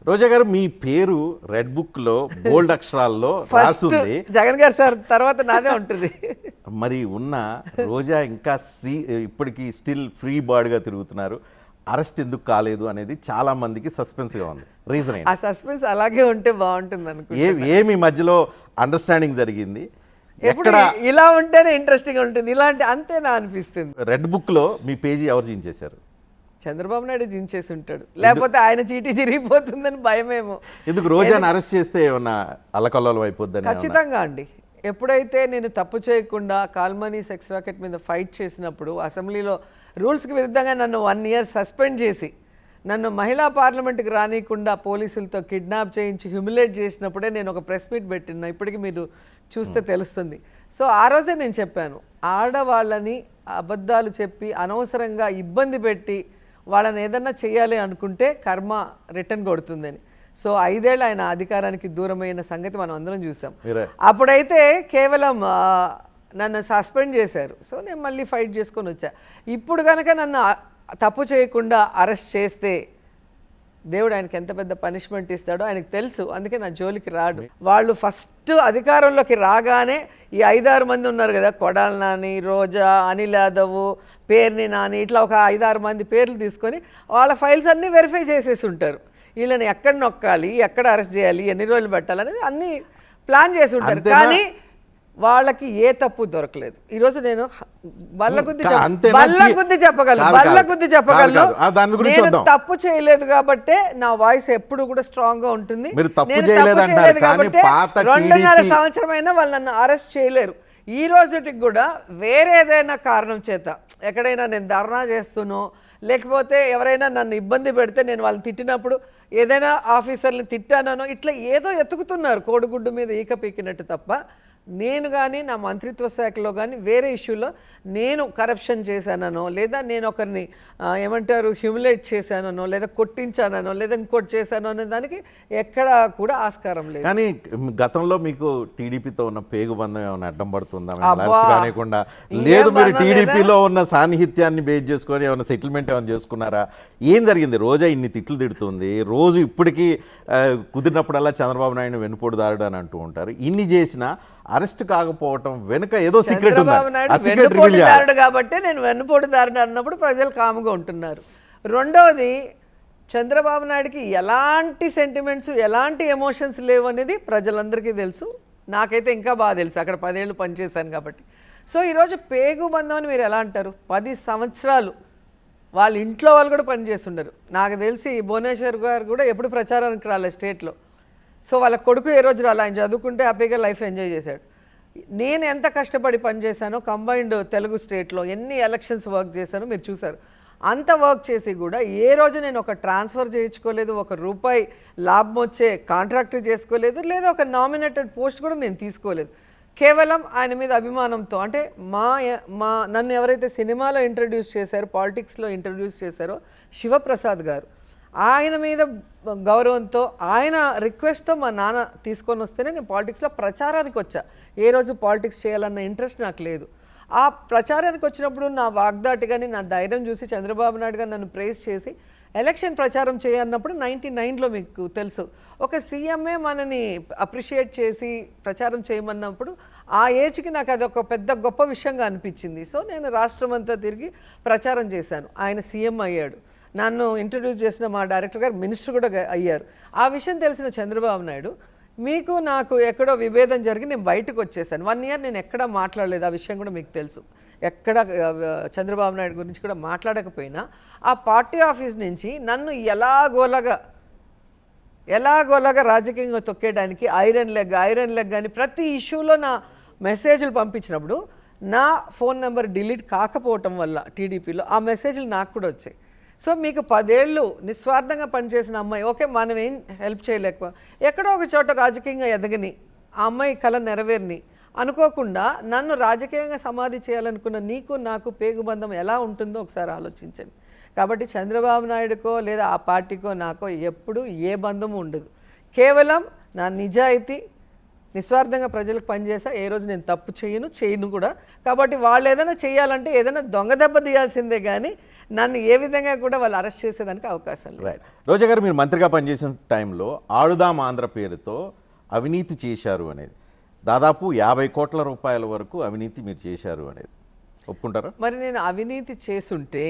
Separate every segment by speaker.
Speaker 1: రోజా గారు, మీ పేరు red book లో బోల్డ్ అక్షరాల్లో రాసుంది.
Speaker 2: జగన్ గారు సార్ తర్వాత నాదే ఉంటుంది.
Speaker 1: మరి ఉన్న రోజా ఇంకా ఇప్పటికీ స్టిల్ ఫ్రీ బర్డ్ గా తిరుగుతున్నారు. అరెస్ట్ ఎందుకు కాలేదు అనేది చాలా మందికి సస్పెన్స్ గా ఉంది. రీజన్
Speaker 2: ఆ సస్పెన్స్ అలాగే ఉంటే బాగుంటుంది అనుకుంటా.
Speaker 1: ఏమి మధ్యలో అండర్స్టాండింగ్ జరిగింది?
Speaker 2: ఎక్కడ ఇలా ఉంటేనే ఇంట్రెస్టింగ్ ఉంటుంది, ఇలాంటి అంతేనా అనిపిస్తుంది.
Speaker 1: రెడ్ బుక్ లో మీ పేజీ ఎవరు జించేశారు?
Speaker 2: చంద్రబాబు నాయుడు జించేసి ఉంటాడు, లేకపోతే ఆయన చీటీ చిరిగిపోతుందని భయమేమో.
Speaker 1: ఎందుకు రోజాని అరెస్ట్ చేస్తే ఏమన్నా అల్లకల్లోలం అయిపోద్దని?
Speaker 2: ఖచ్చితంగా అండి. ఎప్పుడైతే నేను తప్పు చేయకుండా కాల్మనీ సెక్స్ రాకెట్ మీద ఫైట్ చేసినప్పుడు అసెంబ్లీలో రూల్స్కి విరుద్ధంగా నన్ను 1 year సస్పెండ్ చేసి నన్ను మహిళా పార్లమెంట్కి రానియకుండా పోలీసులతో కిడ్నాప్ చేయించి హ్యూమిలేట్ చేసినప్పుడే నేను ఒక ప్రెస్ మీట్ పెట్టినా. ఇప్పటికీ మీరు చూస్తే తెలుస్తుంది. సో ఆ రోజే నేను చెప్పాను, ఆడవాళ్ళని అబద్ధాలు చెప్పి అనవసరంగా ఇబ్బంది పెట్టి వాళ్ళని ఏదన్నా చేయాలి అనుకుంటే కర్మ రిటర్న్ కొడుతుందని. సో 5 ఏళ్ళు ఆయన అధికారానికి దూరమైన సంగతి మనం అందరం చూసాం. అప్పుడైతే కేవలం నన్ను సస్పెండ్ చేశారు. సో నేను మళ్ళీ ఫైట్ చేసుకొని వచ్చా. ఇప్పుడు కనుక నన్ను తప్పు చేయకుండా అరెస్ట్ చేస్తే దేవుడు ఆయనకి ఎంత పెద్ద పనిష్మెంట్ ఇస్తాడో ఆయనకు తెలుసు. అందుకే నా జోలికి రాడు. వాళ్ళు ఫస్ట్ అధికారంలోకి రాగానే ఈ 5-6 మంది ఉన్నారు కదా, కొడాలి నాని, రోజా, అనిల్ యాదవ్, పేర్ని నాని, ఇట్లా ఒక 5-6 మంది పేర్లు తీసుకొని వాళ్ళ ఫైల్స్ అన్నీ వెరిఫై చేసేసి ఉంటారు. వీళ్ళని ఎక్కడ నొక్కాలి, ఎక్కడ అరెస్ట్ చేయాలి, ఎన్ని రోజులు పెట్టాలనేది అన్నీ ప్లాన్ చేసి ఉంటారు. కానీ వాళ్ళకి ఏ తప్పు దొరకలేదు. ఈరోజు నేను బల్లగుద్ది చెప్పగలను. నేను తప్పు చేయలేదు కాబట్టే నా వాయిస్ ఎప్పుడు కూడా స్ట్రాంగ్ గా ఉంటుంది. నేను తప్పు చేయలేదు కాబట్టి 2.5 సంవత్సరమైనా వాళ్ళు నన్ను అరెస్ట్ చేయలేరు. ఈ రోజుటికి కూడా వేరే ఏదైనా కారణం చేత ఎక్కడైనా నేను ధర్నా చేస్తునో, లేకపోతే ఎవరైనా నన్ను ఇబ్బంది పెడితే నేను వాళ్ళని తిట్టినప్పుడు ఏదైనా ఆఫీసర్ని తిట్టానో ఇట్లా ఏదో ఎత్తుకుతున్నారు కోడిగుడ్డు మీద ఈక పీకినట్టు తప్ప నేను కానీ నా మంత్రిత్వ శాఖలో కానీ వేరే ఇష్యూలో నేను కరప్షన్ చేశానో, లేదా నేను ఒకరిని ఏమంటారు హ్యూమిలేట్ చేశానో, లేదా కొట్టించానో, లేదా ఇంకోటి చేశానో అనే దానికి ఎక్కడ కూడా ఆస్కారం లేదు.
Speaker 1: కానీ గతంలో మీకు టీడీపీతో ఉన్న పేగుబంధం ఏమైనా అడ్డం పడుతుందా? కానికుండా లేదు, మీరు టీడీపీలో ఉన్న సాన్నిహిత్యాన్ని బేస్ చేసుకొని ఏమైనా సెటిల్మెంట్ ఏమైనా చేసుకున్నారా? ఏం జరిగింది? రోజా ఇన్ని తిట్లు తిడుతుంది, రోజు ఇప్పటికీ కుదిరినప్పుడల్లా చంద్రబాబు నాయుడు వెనుపోటుదారుడు అని అంటూ ఉంటారు. ఇన్ని చేసినా అరెస్ట్ కాకపోవటం వెనుక ఏదో సీక్రెట్ ఉంది.
Speaker 2: వెన్నుపోటుదారుడు కాబట్టి నేను వెన్నుపోటుదారుడు అన్నప్పుడు ప్రజలు కాముగా ఉంటున్నారు. రెండవది, చంద్రబాబు నాయుడికి ఎలాంటి సెంటిమెంట్స్, ఎలాంటి ఎమోషన్స్ లేవు అనేది ప్రజలందరికీ తెలుసు. నాకైతే ఇంకా బాగా తెలుసు, అక్కడ 10 ఏళ్ళు పనిచేశాను కాబట్టి. సో ఈరోజు పేగు బంధం అని మీరు ఎలా అంటారు? 10 సంవత్సరాలు వాళ్ళ ఇంట్లో వాళ్ళు కూడా పనిచేస్తుండరు. నాకు తెలిసి భువనేశ్వర్ గారు కూడా ఎప్పుడు ప్రచారానికి రాలేదు స్టేట్లో. సో వాళ్ళ కొడుకు ఏ రోజు రాలి, ఆయన చదువుకుంటే హ్యాపీగా లైఫ్ ఎంజాయ్ చేశాడు. నేను ఎంత కష్టపడి పనిచేశానో కంబైన్డ్ తెలుగు స్టేట్లో ఎన్ని ఎలక్షన్స్ వర్క్ చేశానో మీరు చూసారు. అంత వర్క్ చేసి కూడా ఏ రోజు నేను ఒక ట్రాన్స్ఫర్ చేయించుకోలేదు, 1 రూపాయి లాభం వచ్చే కాంట్రాక్ట్ చేసుకోలేదు, లేదా ఒక నామినేటెడ్ పోస్ట్ కూడా నేను తీసుకోలేదు. కేవలం ఆయన మీద అభిమానంతో, అంటే నన్ను ఎవరైతే సినిమాలో ఇంట్రడ్యూస్ చేశారో, పాలిటిక్స్లో ఇంట్రడ్యూస్ చేశారో శివప్రసాద్ గారు, ఆయన మీద గౌరవంతో, ఆయన రిక్వెస్ట్తో మా నాన్న తీసుకొని వస్తేనే నేను పాలిటిక్స్లో ప్రచారానికి వచ్చా. ఏ రోజు పాలిటిక్స్ చేయాలన్న ఇంట్రెస్ట్ నాకు లేదు. ఆ ప్రచారానికి వచ్చినప్పుడు నా వాగ్దాటి కానీ నా ధైర్యం చూసి చంద్రబాబు నాయుడు గారు నన్ను ప్రేస్ చేసి ఎలక్షన్ ప్రచారం చేయన్నప్పుడు 99లో మీకు తెలుసు ఒక సీఎంఏ మనని అప్రిషియేట్ చేసి ప్రచారం చేయమన్నప్పుడు ఆ ఏజ్కి నాకు అది ఒక పెద్ద గొప్ప విషయంగా అనిపించింది. సో నేను రాష్ట్రం అంతా తిరిగి ప్రచారం చేశాను. ఆయన సీఎం అయ్యాడు. నన్ను ఇంట్రడ్యూస్ చేసిన మా డైరెక్టర్ గారు మినిస్టర్ కూడా అయ్యారు. ఆ విషయం తెలిసిన చంద్రబాబు నాయుడు, మీకు నాకు ఎక్కడో విభేదం జరిగి నేను బయటకు వచ్చేసాను. 1 year నేను ఎక్కడా మాట్లాడలేదు. ఆ విషయం కూడా మీకు తెలుసు. ఎక్కడ చంద్రబాబు నాయుడు గురించి కూడా మాట్లాడకపోయినా ఆ పార్టీ ఆఫీస్ నుంచి నన్ను ఎలాగోలాగా రాజకీయంగా తొక్కేయడానికి ఐరన్ లెగ్ అని ప్రతి ఇష్యూలో నా మెసేజ్లు పంపించినప్పుడు నా ఫోన్ నెంబర్ డిలీట్ కాకపోవటం వల్ల టీడీపీలో ఆ మెసేజ్లు నాకు కూడా వచ్చాయి. సో మీకు 10 ఏళ్ళు నిస్వార్థంగా పనిచేసిన అమ్మాయి, ఓకే మనం ఏం హెల్ప్ చేయలేకపో, ఎక్కడో ఒక చోట రాజకీయంగా ఎదగని ఆ అమ్మాయి కళ నెరవేరిని అనుకోకుండా నన్ను రాజకీయంగా సమాధి చేయాలనుకున్న నీకు నాకు పేగుబంధం ఎలా ఉంటుందో ఒకసారి ఆలోచించండి. కాబట్టి చంద్రబాబు నాయుడుకో లేదా ఆ పార్టీకో నాకో ఎప్పుడు ఏ బంధము ఉండదు. కేవలం నా నిజాయితీ, నిస్వార్థంగా ప్రజలకు పనిచేసా. ఏ రోజు నేను తప్పు చేయను కూడా. కాబట్టి వాళ్ళు ఏదైనా చేయాలంటే ఏదైనా దొంగ దెబ్బ తీయాల్సిందే కానీ నన్ను ఏ విధంగా కూడా వాళ్ళు అరెస్ట్ చేసేదానికి అవకాశం లేదు.
Speaker 1: రైట్. రోజా గారు, మీరు మంత్రిగా పనిచేసిన టైంలో ఆడుదాం ఆంధ్ర పేరుతో అవినీతి చేశారు అనేది, దాదాపు 50 కోట్ల రూపాయల వరకు అవినీతి మీరు చేశారు అనేది ఒప్పుకుంటారా?
Speaker 2: మరి నేను అవినీతి చేసుంటే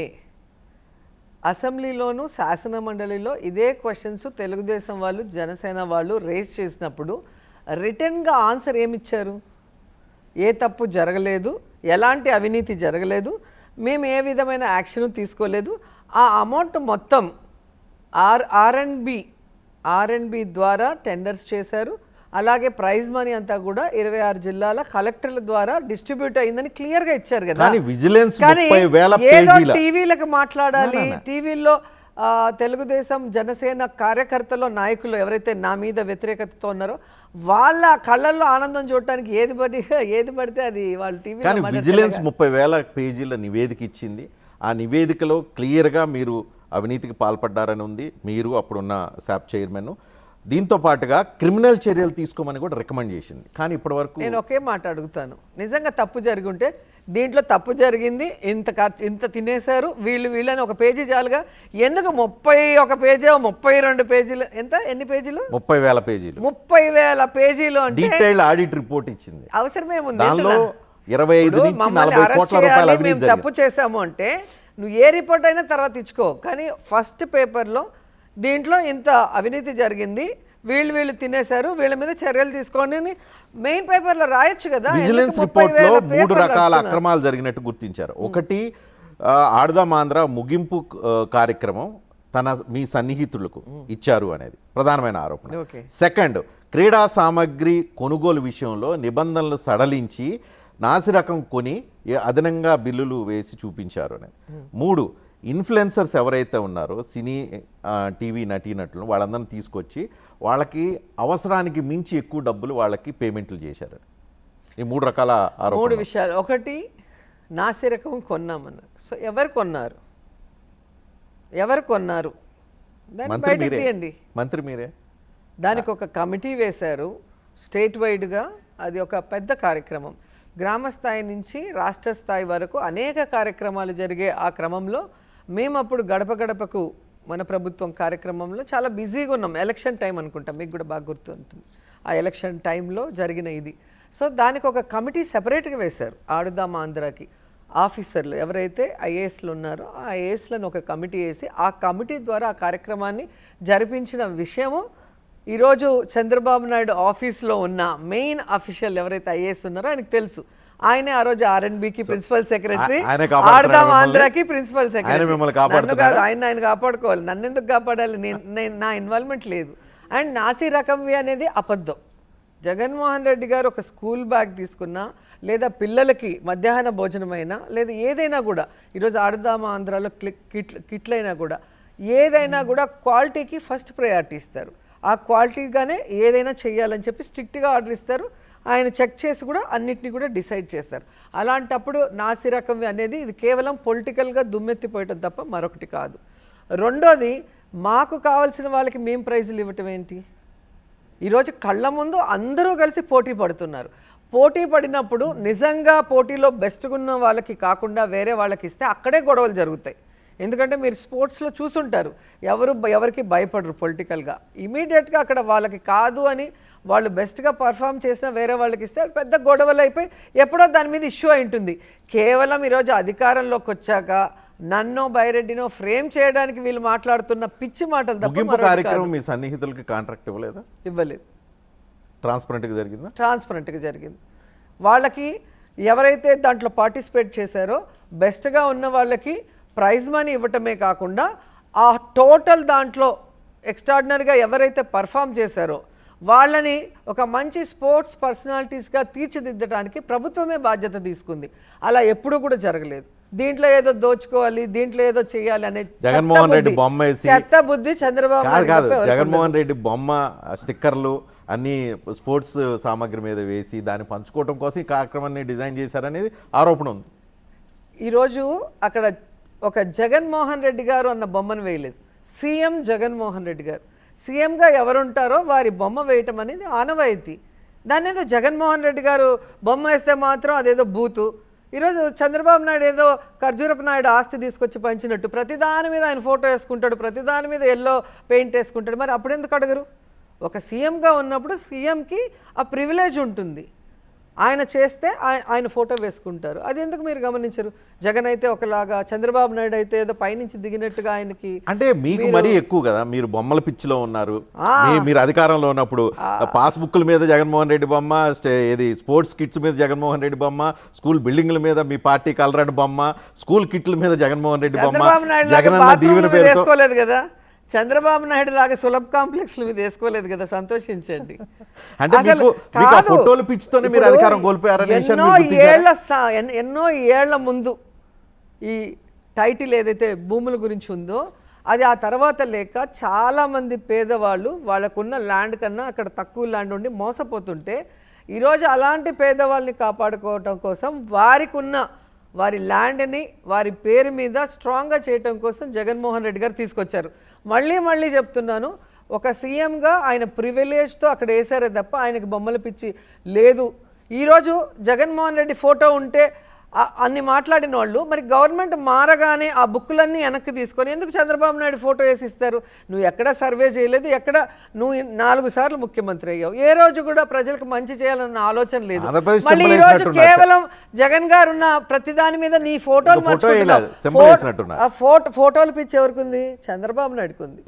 Speaker 2: అసెంబ్లీలోను శాసన మండలిలో ఇదే క్వశ్చన్స్ తెలుగుదేశం వాళ్ళు జనసేన వాళ్ళు రేస్ చేసినప్పుడు రిటర్న్గా ఆన్సర్ ఏమిచ్చారు? ఏ తప్పు జరగలేదు, ఎలాంటి అవినీతి జరగలేదు, మేము ఏ విధమైన యాక్షన్ తీసుకోలేదు, ఆ అమౌంట్ మొత్తం ఆర్ఎండ్బి ద్వారా టెండర్స్ చేశారు, అలాగే ప్రైజ్ మనీ అంతా కూడా 26 జిల్లాల కలెక్టర్ల ద్వారా డిస్ట్రిబ్యూట్ అయిందని క్లియర్గా ఇచ్చారు కదా.
Speaker 1: కానీ విజిలెన్స్
Speaker 2: కానీ
Speaker 1: 30,000
Speaker 2: ఏదో
Speaker 1: పేజీల
Speaker 2: టీవీలకు మాట్లాడాలి, టీవీల్లో తెలుగుదేశం జనసేన కార్యకర్తలు నాయకులు ఎవరైతే నా మీద వ్యతిరేకతతో ఉన్నారో వాళ్ళ కళ్ళల్లో ఆనందం చూడటానికి ఏది పడితే అది వాళ్ళు
Speaker 1: కానీ
Speaker 2: టీవీ.
Speaker 1: విజిలెన్స్ 30,000 పేజీల నివేదిక ఇచ్చింది. ఆ నివేదికలో క్లియర్గా మీరు అవినీతికి పాల్పడ్డారని ఉంది, మీరు అప్పుడున్న శాప్ చైర్మన్. దీంతో పాటుగా క్రిమినల్ చర్యలు తీసుకోమని కూడా రికమెండ్ చేసింది. కానీ ఇప్పటివరకు
Speaker 2: నేను ఒకే మాట అడుగుతాను, నిజంగా తప్పు జరిగి ఉంటే దీంట్లో తప్పు జరిగింది, ఇంత తినేశారు వీళ్ళని ఒక పేజీ చాలుగా, ఎందుకు 31 పేజీ 32 పేజీలు, ఎన్ని పేజీలు?
Speaker 1: 30,000 పేజీలు.
Speaker 2: 30,000 పేజీలు అంటే
Speaker 1: డీటెయిల్డ్ ఆడిట్ రిపోర్ట్ ఇచ్చింది.
Speaker 2: అవసరమేముంది?
Speaker 1: దానిలో 25 నుంచి 40 కోట్ల రూపాయల అవినీతి
Speaker 2: మేము తప్పు చేసాము అంటే నువ్వు ఏ రిపోర్ట్ అయినా తర్వాత ఇచ్చుకో, కానీ ఫస్ట్ పేపర్లో దీంట్లో ఇంత అవినీతి జరిగింది, వీళ్ళు తినేశారు, వీళ్ళ మీద చర్యలు తీసుకోండి అని మెయిన్ పేపర్లో రాయొచ్చు కదా.
Speaker 1: విజిలెన్స్ రిపోర్ట్లో 3 రకాల అక్రమాలు జరిగినట్టు గుర్తించారు. ఒకటి, ఆడుదాం ఆంధ్ర ముగింపు కార్యక్రమం మీ సన్నిహితులకు ఇచ్చారు అనేది ప్రధానమైన ఆరోపణ. సెకండ్, క్రీడా సామగ్రి కొనుగోలు విషయంలో నిబంధనలు సడలించి నాసిరకం కొని అదనంగా బిల్లులు వేసి చూపించారు అనేది. 3, ఇన్ఫ్లుయెన్సర్స్ ఎవరైతే ఉన్నారో సినీ టీవీ నటీనటులను వాళ్ళందరినీ తీసుకొచ్చి వాళ్ళకి అవసరానికి మించి ఎక్కువ డబ్బులు వాళ్ళకి పేమెంట్లు చేశారు. ఈ 3 రకాల ఆరోపణలు.
Speaker 2: 3 విషయాలు. ఒకటి, నాసిరకం కొన్నామన్నారు. సో ఎవరు కొన్నారు? దాన్ని బయటకు తీయండి.
Speaker 1: మంత్రి మీరే.
Speaker 2: దానికి ఒక కమిటీ వేశారు స్టేట్ వైడ్గా. అది ఒక పెద్ద కార్యక్రమం, గ్రామ స్థాయి నుంచి రాష్ట్ర స్థాయి వరకు అనేక కార్యక్రమాలు జరిగే ఆ క్రమంలో మేము అప్పుడు గడప గడపకు మన ప్రభుత్వం కార్యక్రమంలో చాలా బిజీగా ఉన్నాం. ఎలక్షన్ టైం అనుకుంటాం, మీకు కూడా బాగా గుర్తుంటుంది. ఆ ఎలక్షన్ టైంలో జరిగిన ఇది. సో దానికి ఒక కమిటీ సెపరేట్గా వేశారు. ఆడుదాం ఆంధ్రాకి ఆఫీసర్లు ఎవరైతే ఐఏఎస్లు ఉన్నారో ఆ ఐఏఎస్లను ఒక కమిటీ వేసి ఆ కమిటీ ద్వారా ఆ కార్యక్రమాన్ని జరిపించిన విషయము ఈరోజు చంద్రబాబు నాయుడు ఆఫీస్లో ఉన్న మెయిన్ అఫీషియల్ ఎవరైతే ఐఏఎస్ ఉన్నారో ఆయనకు తెలుసు. ఆయనే ఆ రోజు ఆర్ఎండ్బికి ప్రిన్సిపల్ సెక్రటరీ, ఆడుదాం ఆంధ్రాకి ప్రిన్సిపల్ సెక్రటరీ. ఆయన కాపాడుకోవాలి, నన్ను ఎందుకు కాపాడాలి? నా ఇన్వాల్వ్మెంట్ లేదు. అండ్ నాసి రకంవి అనేది అబద్ధం. జగన్మోహన్ రెడ్డి గారు ఒక స్కూల్ బ్యాగ్ తీసుకున్నా, లేదా పిల్లలకి మధ్యాహ్న భోజనమైనా, లేదా ఏదైనా కూడా ఈరోజు ఆడుదాం ఆంధ్రాలో కిట్లైనా కూడా ఏదైనా కూడా క్వాలిటీకి ఫస్ట్ ప్రయారిటీ ఇస్తారు. ఆ క్వాలిటీగానే ఏదైనా చెయ్యాలని చెప్పి స్ట్రిక్ట్గా ఆర్డర్ ఇస్తారు. ఆయన చెక్ చేసి కూడా అన్నిటిని కూడా డిసైడ్ చేస్తారు. అలాంటప్పుడు నాసి రకం అనేది ఇది కేవలం పొలిటికల్గా దుమ్మెత్తిపోయటం తప్ప మరొకటి కాదు. రెండోది, మాకు కావాల్సిన వాళ్ళకి మేము ప్రైజులు ఇవ్వటం ఏంటి? ఈరోజు కళ్ళ ముందు అందరూ కలిసి పోటీ పడుతున్నారు. పోటీ పడినప్పుడు నిజంగా పోటీలో బెస్ట్గా ఉన్న వాళ్ళకి కాకుండా వేరే వాళ్ళకి ఇస్తే అక్కడే గొడవలు జరుగుతాయి. ఎందుకంటే మీరు స్పోర్ట్స్లో చూసుంటారు, ఎవరికి భయపడరు పొలిటికల్గా. ఇమీడియట్గా అక్కడ వాళ్ళకి కాదు అని వాళ్ళు బెస్ట్గా పర్ఫామ్ చేసినా వేరే వాళ్ళకి ఇస్తే పెద్ద గొడవలు అయిపోయి ఎప్పుడో దాని మీద ఇష్యూ అయి ఉంటుంది. కేవలం ఈరోజు అధికారంలోకి వచ్చాక నన్నో బైరెడ్డినో ఫ్రేమ్ చేయడానికి వీళ్ళు మాట్లాడుతున్న పిచ్చి మాటలు తప్ప
Speaker 1: కార్యక్రమం మీ సన్నిహితులకి కాంట్రాక్ట్ ఇవ్వలేదు.
Speaker 2: ట్రాన్స్పరెంట్గా జరిగింది. వాళ్ళకి ఎవరైతే దాంట్లో పార్టిసిపేట్ చేశారో బెస్ట్గా ఉన్న వాళ్ళకి ప్రైజ్ మనీ ఇవ్వటమే కాకుండా ఆ టోటల్ దాంట్లో ఎక్స్ట్రాడినరీగా ఎవరైతే పర్ఫామ్ చేశారో వాళ్ళని ఒక మంచి స్పోర్ట్స్ పర్సనాలిటీస్గా తీర్చిదిద్దడానికి ప్రభుత్వమే బాధ్యత తీసుకుంది. అలా ఎప్పుడూ కూడా జరగలేదు. దీంట్లో ఏదో దోచుకోవాలి, దీంట్లో ఏదో చేయాలి అనే
Speaker 1: జగన్మోహన్ రెడ్డి బొమ్మ
Speaker 2: చెత్త బుద్ధి చంద్రబాబు
Speaker 1: కాదు. జగన్మోహన్ రెడ్డి బొమ్మ, స్టిక్కర్లు అన్ని స్పోర్ట్స్ సామాగ్రి మీద వేసి దాన్ని పంచుకోవడం కోసం ఈ కార్యక్రమాన్ని డిజైన్ చేశారనేది ఆరోపణ ఉంది.
Speaker 2: ఈరోజు అక్కడ ఒక జగన్మోహన్ రెడ్డి గారు అన్న బొమ్మను వేయలేదు, సీఎం జగన్మోహన్ రెడ్డి గారు. సీఎంగా ఎవరుంటారో వారి బొమ్మ వేయటం అనేది ఆనవాయితీ. దాన్ని ఏదో జగన్మోహన్ రెడ్డి గారు బొమ్మ వేస్తే మాత్రం అదేదో బూతు, ఈరోజు చంద్రబాబు నాయుడు ఏదో ఖర్జూరపు నాయుడు ఆస్తి తీసుకొచ్చి పంచినట్టు ప్రతి దాని మీద ఆయన ఫోటో వేసుకుంటాడు, ప్రతి దాని మీద ఎల్లో పెయింట్ వేసుకుంటాడు. మరి అప్పుడు ఎందుకు అడగరు? ఒక సీఎంగా ఉన్నప్పుడు సీఎంకి ఆ ప్రివిలేజ్ ఉంటుంది. ఆయన చేస్తే ఆయన ఫోటో వేసుకుంటారు. అది ఎందుకు మీరు గమనించరు? జగన్ అయితే ఒకలాగా, చంద్రబాబు నాయుడు అయితే ఏదో పైనుంచి దిగినట్టుగా ఆయనకి.
Speaker 1: అంటే మీకు మరీ ఎక్కువ కదా, మీరు బొమ్మల పిచ్చిలో ఉన్నారు. మీరు అధికారంలో ఉన్నప్పుడు పాస్బుక్ల మీద జగన్మోహన్ రెడ్డి బొమ్మ, ఏది స్పోర్ట్స్ కిట్స్ మీద జగన్మోహన్ రెడ్డి బొమ్మ, స్కూల్ బిల్డింగ్ల మీద మీ పార్టీ కలరని బొమ్మ, స్కూల్ కిట్ల మీద జగన్మోహన్ రెడ్డి బొమ్మ, జగనన్న దీవెన పేరుతో
Speaker 2: వేసుకోలేదు కదా. చంద్రబాబు నాయుడు లాగా సులభ కాంప్లెక్స్లు మీద వేసుకోలేదు కదా, సంతోషించండి.
Speaker 1: అంటే మీకు ఆ ఫోటోలు పిచ్చితోనే మీరు అధికారం కోల్పోయారనే విషయాన్ని మీరు గుర్తించారా?
Speaker 2: ఎన్నో ఏళ్ల ముందు ఈ టైటిల్ ఏదైతే భూముల గురించి ఉందో అది ఆ తర్వాత లేక చాలామంది పేదవాళ్ళు వాళ్ళకున్న ల్యాండ్ కన్నా అక్కడ తక్కువ ల్యాండ్ ఉండి మోసపోతుంటే ఈరోజు అలాంటి పేదవాళ్ళని కాపాడుకోవటం కోసం వారి ల్యాండ్ని వారి పేరు మీద స్ట్రాంగ్గా చేయటం కోసం జగన్మోహన్ రెడ్డి గారు తీసుకొచ్చారు. మళ్ళీ చెప్తున్నాను, ఒక సీఎంగా ఆయన ప్రివిలేజ్తో అక్కడ వేసారే తప్ప ఆయనకు బొమ్మల పిచ్చి లేదు. ఈరోజు జగన్మోహన్ రెడ్డి ఫోటో ఉంటే అన్ని మాట్లాడిన వాళ్ళు మరి గవర్నమెంట్ మారగానే ఆ బుక్కులన్నీ వెనక్కి తీసుకొని ఎందుకు చంద్రబాబు నాయుడు ఫోటో వేసి ఇస్తారు? నువ్వు ఎక్కడ సర్వే చేయలేదు, ఎక్కడ నువ్వు 4 సార్లు ముఖ్యమంత్రి అయ్యావు, ఏ రోజు కూడా ప్రజలకు మంచి చేయాలన్న ఆలోచన లేదు. మళ్ళీ ఈ రోజు కేవలం జగన్ గారు ఉన్న ప్రతి దాని మీద నీ ఫోటోలు
Speaker 1: ఫోటోలు పిచ్చి ఎవరికి ఉంది?
Speaker 2: చంద్రబాబు నాయుడుకు ఉంది.